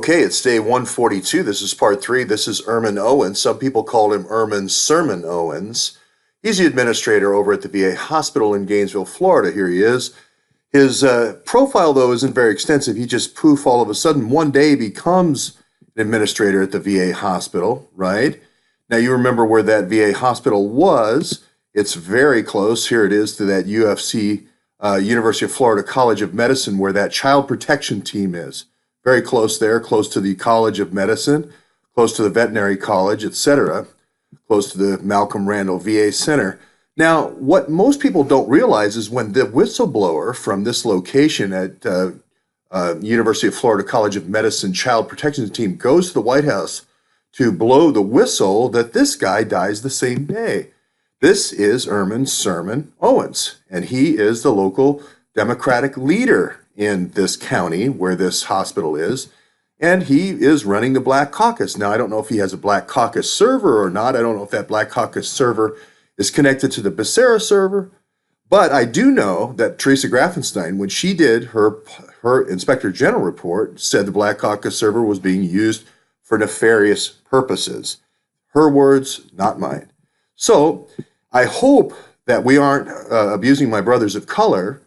Okay, it's day 142. This is part three. This is Erman Owens. Some people call him Erman Sermon Owens. He's the administrator over at the VA hospital in Gainesville, Florida. Here he is. His profile, though, isn't very extensive. He just poof, all of a sudden, one day becomes an administrator at the VA hospital, right? Now, you remember where that VA hospital was. It's very close. Here it is to that UFC, University of Florida College of Medicine, where that child protection team is. Very close there, close to the College of Medicine, close to the Veterinary College, etc., close to the Malcolm Randall VA Center. Now, what most people don't realize is when the whistleblower from this location at University of Florida College of Medicine Child Protection Team goes to the White House to blow the whistle, that this guy dies the same day. This is Erman Sermon Owens, and he is the local Democratic leader in this county where this hospital is, and he is running the Black Caucus. Now, I don't know if he has a Black Caucus server or not. I don't know if that Black Caucus server is connected to the Becerra server, but I do know that Teresa Grafenstein, when she did her Inspector General report, said the Black Caucus server was being used for nefarious purposes. Her words, not mine. So I hope that we aren't abusing my brothers of color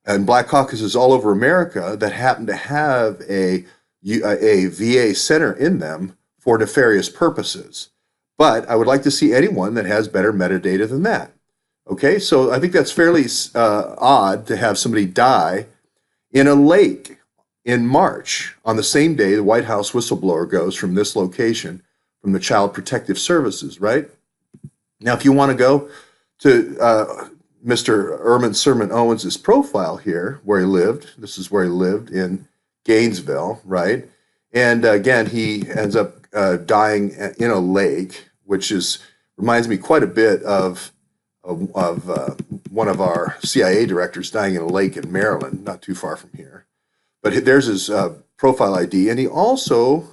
and Black caucuses all over America that happen to have a VA center in them for nefarious purposes. But I would like to see anyone that has better metadata than that. Okay, so I think that's fairly odd to have somebody die in a lake in March on the same day the White House whistleblower goes from this location, from the Child Protective Services, right? Now, if you want to go to Mr. Erman Sermon Owens' profile here, where he lived. This is where he lived in Gainesville, right? And again, he ends up dying in a lake, which reminds me quite a bit of one of our CIA directors dying in a lake in Maryland, not too far from here. But there's his profile ID, and he also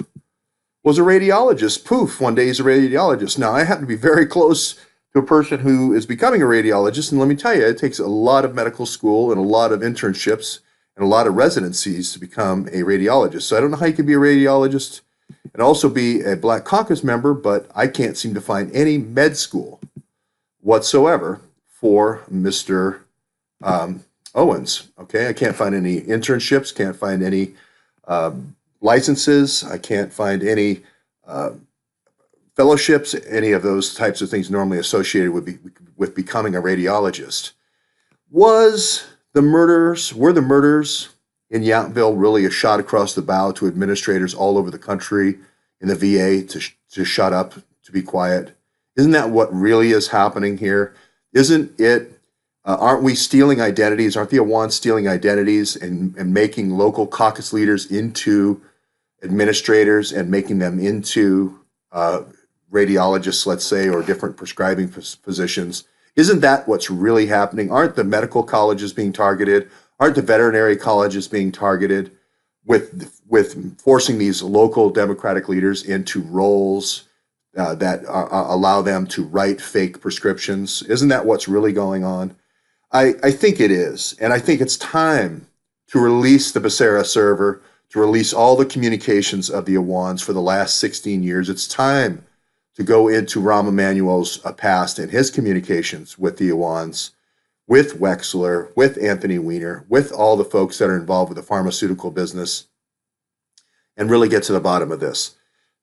was a radiologist. Poof, one day he's a radiologist. Now, I happen to be very close to a person who is becoming a radiologist, and let me tell you, it takes a lot of medical school and a lot of internships and a lot of residencies to become a radiologist. So I don't know how you can be a radiologist and also be a Black Caucus member, but I can't seem to find any med school whatsoever for Mr. Owens. Okay, I can't find any internships, can't find any licenses, I can't find any fellowships, any of those types of things normally associated with becoming a radiologist. Were the murders in Yountville really a shot across the bow to administrators all over the country in the VA to shut up, to be quiet? Isn't that what really is happening here? Isn't it, aren't we stealing identities? Aren't the Awan stealing identities and making local caucus leaders into administrators and making them into radiologists, let's say, or different prescribing positions? Isn't that what's really happening? Aren't the medical colleges being targeted? Aren't the veterinary colleges being targeted with forcing these local Democratic leaders into roles that allow them to write fake prescriptions? Isn't that what's really going on? I think it is, and I think it's time to release the Becerra server, to release all the communications of the Awans for the last 16 years. It's time to go into Rahm Emanuel's past and his communications with the Awans, with Wexler, with Anthony Weiner, with all the folks that are involved with the pharmaceutical business, and really get to the bottom of this.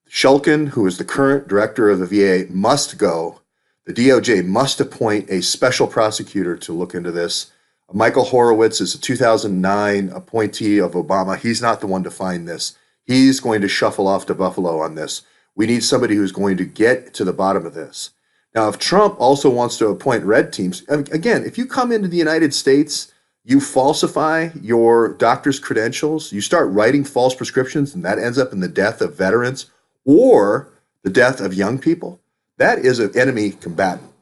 Shulkin, who is the current director of the VA, must go. The DOJ must appoint a special prosecutor to look into this. Michael Horowitz is a 2009 appointee of Obama. He's not the one to find this. He's going to shuffle off to Buffalo on this. We need somebody who's going to get to the bottom of this. Now, if Trump also wants to appoint red teams, again, if you come into the United States, you falsify your doctor's credentials, you start writing false prescriptions, and that ends up in the death of veterans or the death of young people, that is an enemy combatant.